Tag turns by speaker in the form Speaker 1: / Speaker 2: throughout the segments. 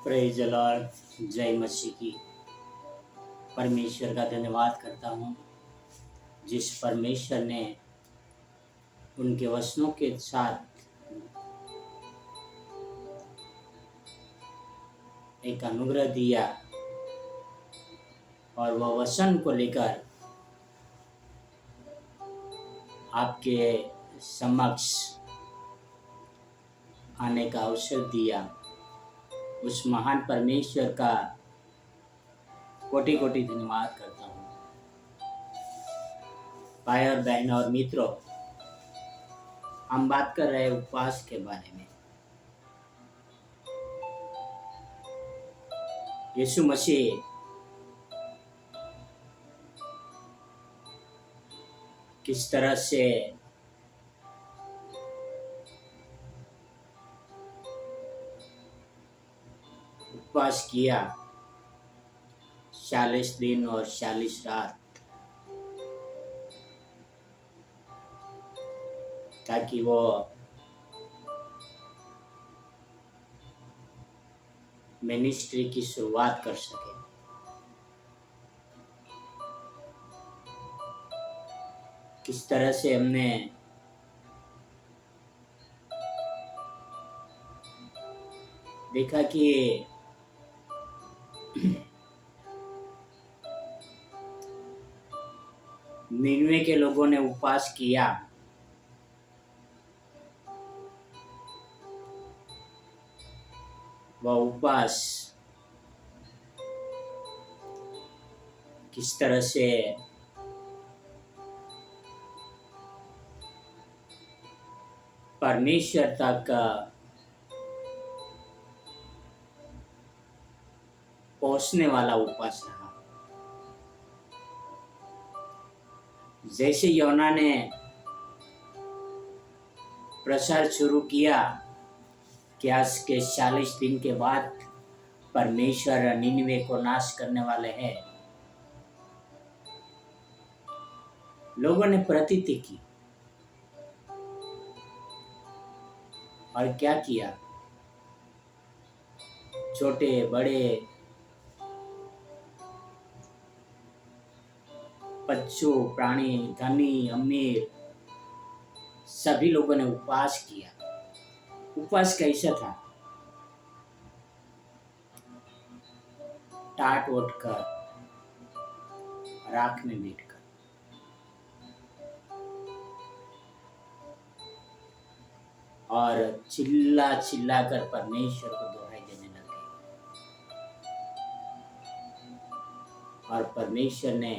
Speaker 1: Praise the Lord. जय मसीह की। परमेश्वर का धन्यवाद करता हूँ जिस परमेश्वर ने उनके वचनों के साथ एक अनुग्रह दिया और वह वचन को लेकर आपके समक्ष आने का अवसर दिया। उस महान परमेश्वर का कोटि कोटि धन्यवाद करता हूँ। भाई और बहन और मित्रों, हम बात कर रहे हैं उपवास के बारे में। यीशु मसीह किस तरह से उपवास किया, 40 दिन और 40 रात, ताकि वो मिनिस्ट्री की शुरुआत कर सके। किस तरह से हमने देखा कि निनवे के लोगों ने उपवास किया, वह उपवास किस तरह से परमेश्वर तक पहुंचने वाला उपवास रहा। जैसे योना ने प्रचार शुरू किया कि आज के 40 दिन के बाद परमेश्वर निनवे को नाश करने वाले हैं, लोगों ने प्रतीति की और क्या किया? छोटे बड़े, बच्चों, प्राणी, धनी, अमीर, सभी लोगों ने उपवास किया। उपवास कैसा था? टाट ओट कर, राख में बैठकर, और चिल्ला चिल्ला कर परमेश्वर को दोहाई देने लगे। और परमेश्वर ने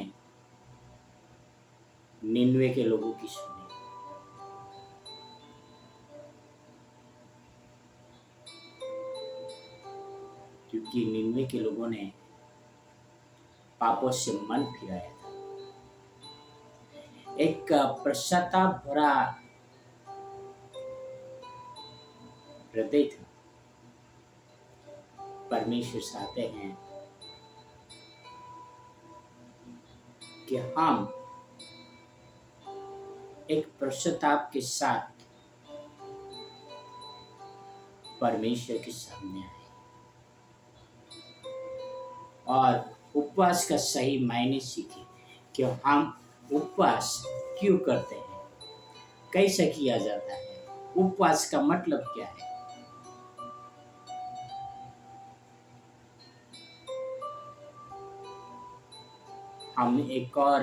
Speaker 1: निनवे के लोगों की सुनी। क्योंकि निनवे के लोगों ने पापों से मन फिराया था। एक पश्चाताप भरा हृदय था। परमेश्वर चाहते हैं कि हम एक पश्चाताप के साथ परमेश्वर के सामने आए और उपवास का सही मायने सीखे कि हम उपवास क्यों करते हैं, कैसे किया जाता है, उपवास का मतलब क्या है। हम एक और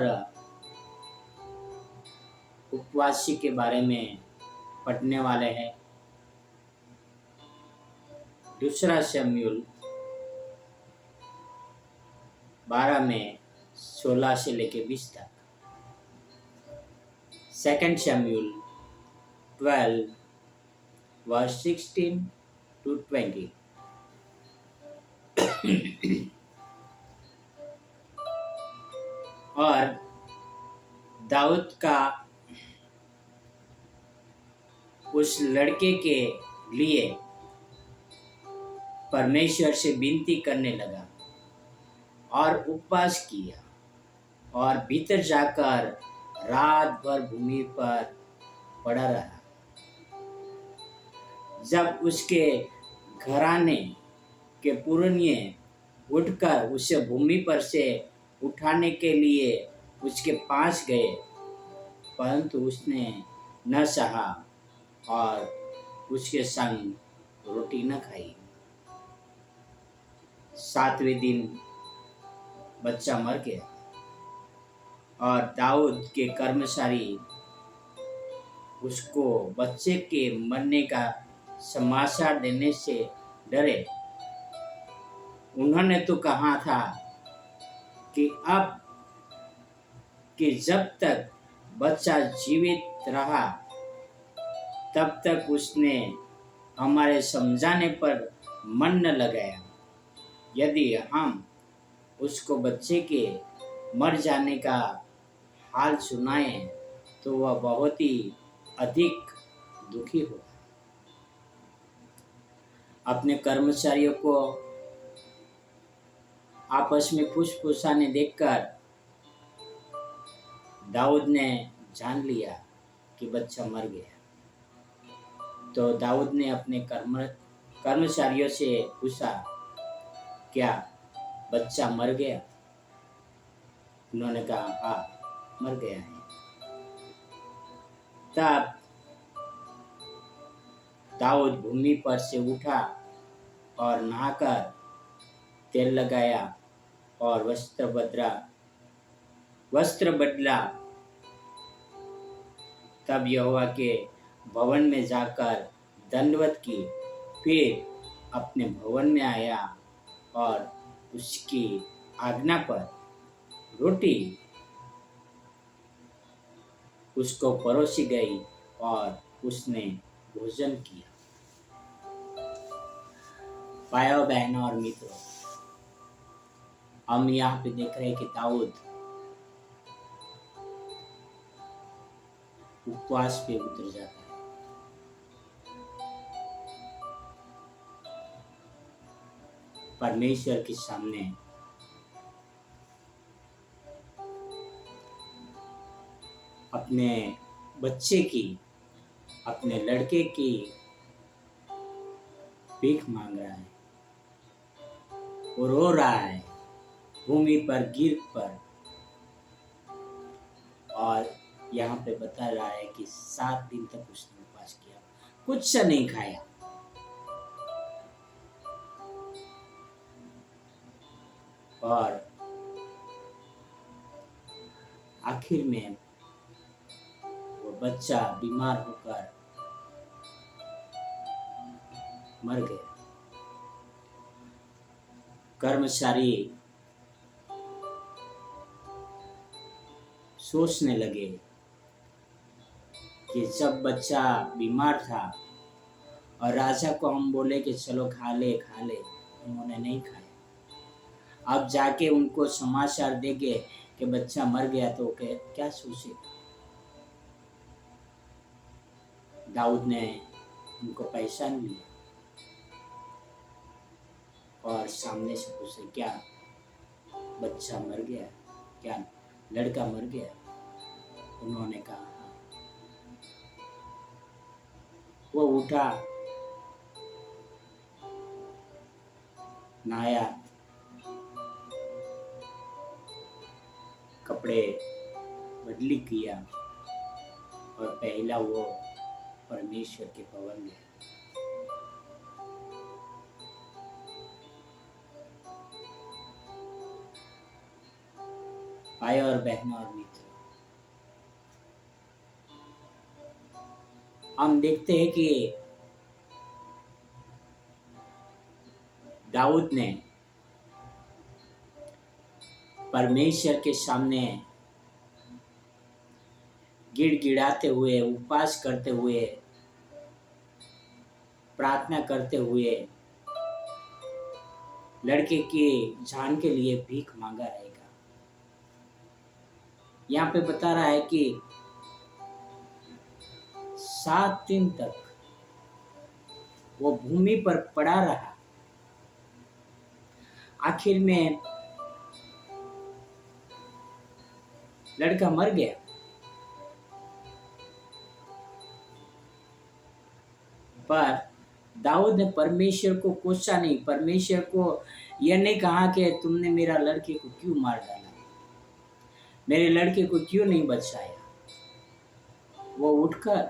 Speaker 1: उपवासी के बारे में पढ़ने वाले हैं। दूसरा शमूएल 12 में 16 से लेके 20 तक। सेकंड शमूएल 12 वर्स 16 to 20। और दाऊद का उस लड़के के लिए परमेश्वर से विनती करने लगा और उपवास किया और भीतर जाकर रात भर भूमि पर पड़ा रहा। जब उसके घराने के पुरनिये उठकर उसे भूमि पर से उठाने के लिए उसके पास गए, परंतु उसने न सहा और उसके संग रोटी न खाई। 7वें दिन बच्चा मर गया और दाऊद के कर्मचारी उसको बच्चे के मरने का समाचार देने से डरे। उन्होंने तो कहा था कि अब कि जब तक बच्चा जीवित रहा तब तक उसने हमारे समझाने पर मन न लगाया। यदि हम उसको बच्चे के मर जाने का हाल सुनाएं तो वह बहुत ही अधिक दुखी हो। अपने कर्मचारियों को आपस में फुसफुसाने देखकर दाऊद ने जान लिया कि बच्चा मर गया। तो दाऊद ने अपने कर्मचारियों से पूछा, क्या बच्चा मर गया? उन्होंने कहा, हाँ, मर गया है। तब दाऊद भूमि पर से उठा और नहाकर तेल लगाया और वस्त्र बदला। तब यहोवा के भवन में जाकर दंडवत की, फिर अपने भवन में आया और उसकी आज्ञा पर रोटी उसको परोसी गई और उसने भोजन किया। भाइयों बहनों और मित्रों, हम यहाँ पे देख रहे हैं कि दाऊद उपवास पे उतर जाता है। परमेश्वर के सामने अपने बच्चे की, अपने लड़के की भीख मांग रहा है, वो रो रहा है भूमि पर गिर पर। और यहाँ पे बता रहा है कि 7 दिन तक उसने उपवास किया, कुछ से नहीं खाया। और आखिर में वो बच्चा बीमार होकर मर गया। कर्मचारी सोचने लगे कि जब बच्चा बीमार था और राजा को हम बोले कि चलो खा ले, उन्होंने नहीं खाया। अब जाके उनको समाचार देंगे कि बच्चा मर गया तो क्या सोचेगा। दाऊद ने उनको पहचान लिया और सामने से पूछे, क्या बच्चा मर गया, क्या लड़का मर गया? उन्होंने कहा हाँ। वो उठा, नहाया, कपड़े बदली किया और पहला वो परमेश्वर के भवन में। भाई और बहनों और मित्र, हम देखते हैं कि दाऊद ने परमेश्वर के सामने गिड़गिड़ाते हुए, उपवास करते हुए, प्रार्थना करते हुए लड़के की जान के लिए भीख मांगा रहेगा। यहाँ पे बता रहा है कि 7 दिन तक वो भूमि पर पड़ा रहा। आखिर में लड़का मर गया। पर दाऊद ने परमेश्वर को कोसा नहीं, परमेश्वर को यह नहीं कहा कि तुमने मेरा लड़के को क्यों मार डाला, मेरे लड़के को क्यों नहीं बचाया। वो उठकर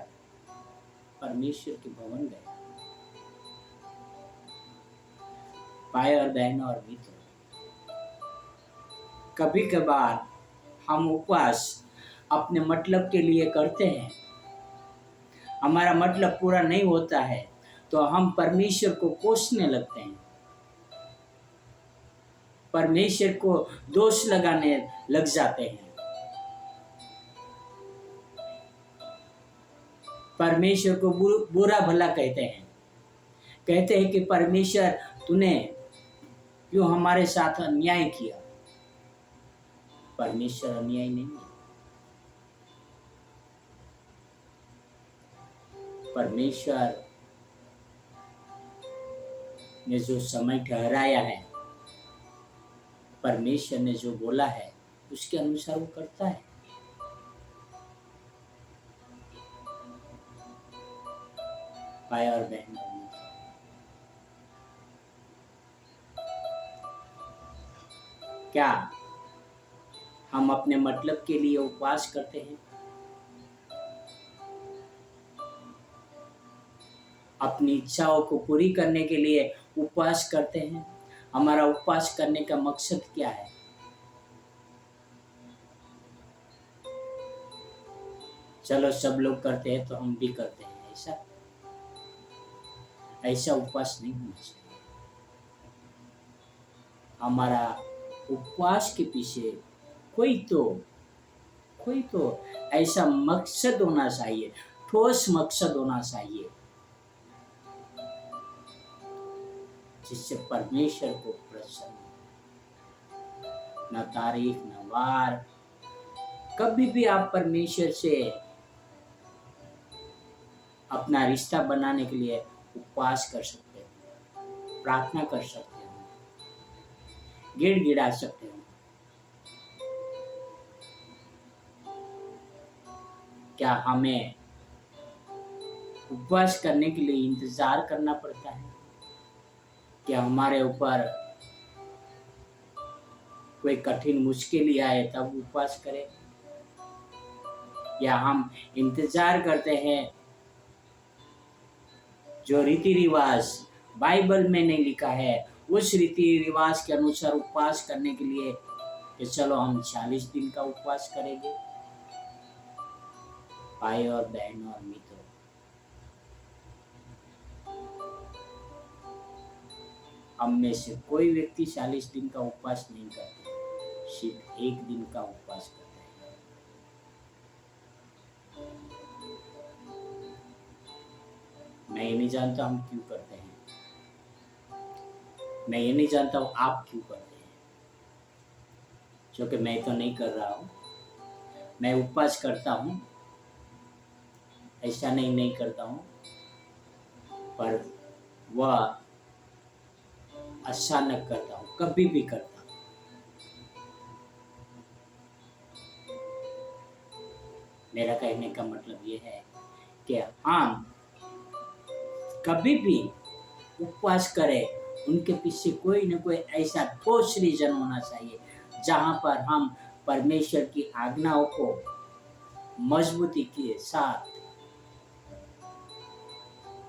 Speaker 1: परमेश्वर के भवन गया। भाई और बहनों और मित्रों, कभी कभार हम उपवास अपने मतलब के लिए करते हैं, हमारा मतलब पूरा नहीं होता है तो हम परमेश्वर को कोसने लगते हैं, परमेश्वर को दोष लगाने लग जाते हैं, परमेश्वर को बुरा भला कहते हैं कि परमेश्वर तूने क्यों हमारे साथ अन्याय किया। परमेश्वर अन्याय नहीं है। परमेश्वर ने जो समय ठहराया है, परमेश्वर ने जो बोला है उसके अनुसार वो करता है। भाई और बहनों, क्या हम अपने मतलब के लिए उपवास करते हैं? अपनी इच्छाओं को पूरी करने के लिए उपवास करते हैं? हमारा उपवास करने का मकसद क्या है? चलो सब लोग करते हैं तो हम भी करते हैं, ऐसा उपवास नहीं होना चाहिए। हमारा उपवास के पीछे कोई तो ऐसा मकसद होना चाहिए, ठोस मकसद होना चाहिए, जिससे परमेश्वर को प्रसन्न, न तारीख न वार, कभी भी आप परमेश्वर से अपना रिश्ता बनाने के लिए उपवास कर सकते हो, प्रार्थना कर सकते हो, गिड़गिड़ा सकते हो। क्या हमें उपवास करने के लिए इंतजार करना पड़ता है? क्या हमारे ऊपर कोई कठिन मुश्किल आए तब उपवास करें? या हम इंतजार करते हैं जो रीति रिवाज बाइबल में नहीं लिखा है उस रीति रिवाज के अनुसार उपवास करने के लिए कि चलो हम 40 दिन का उपवास करेंगे? भाई और बहनों और मित्रों, हम में से कोई व्यक्ति 40 दिन का उपवास नहीं करते, सिर्फ 1 दिन का उपवास करते हैं। मैं ये नहीं जानता हम क्यों करते हैं, मैं ये नहीं जानता हूँ आप क्यों करते हैं, क्योंकि मैं तो नहीं कर रहा हूँ। मैं उपवास करता हूँ, ऐसा नहीं करता हूँ, पर वह अचानक करता हूँ, कभी भी करता हूँ। मेरा कहने का मतलब ये है कि हम कभी भी उपवास करें, उनके पीछे कोई न कोई ऐसा ठोस रीजन होना चाहिए जहाँ पर हम परमेश्वर की आज्ञाओं को मजबूती के साथ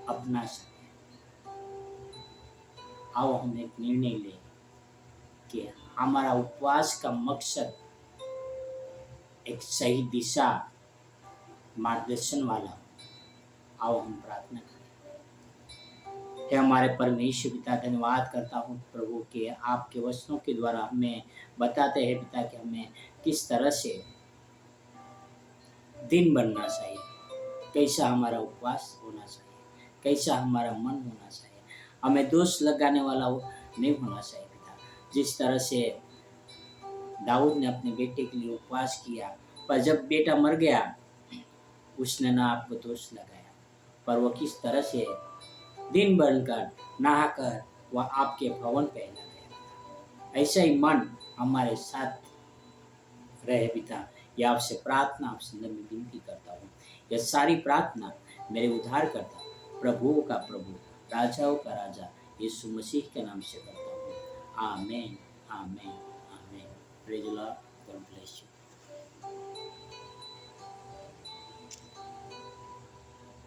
Speaker 1: अपना सकें। आओ हम एक निर्णय लें कि हमारा उपवास का मकसद एक सही दिशा मार्गदर्शन वाला हो। आओ हम प्रार्थना करें। हे हमारे परमेश्वर पिता, धन्यवाद करता हूँ प्रभु के आपके वचनों के द्वारा हमें बताते हैं पिता कि हमें किस तरह से दिन बनना चाहिए, कैसा हमारा उपवास होना चाहिए, कैसा हमारा मन होना चाहिए। हमें दोष लगाने वाला नहीं होना चाहिए पिता। जिस तरह से दाऊद ने अपने बेटे के लिए उपवास किया, पर जब बेटा मर गया उसने ना आपको दोष लगाया, पर वो किस तरह से दिन बनकर नहाकर वह आपके भवन पे आ गया। ऐसा ही मन हमारे साथ रहे पिता। यह आपसे प्रार्थना आपसे मैं विनती करता हूँ। यह सारी प्रार्थना मेरे उद्धारकर्ता प्रभुओं का प्रभु राजाओं का राजा यीशु मसीह के नाम से करता हूँ। आमीन, आमीन, आमीन। Praise the Lord. God bless you.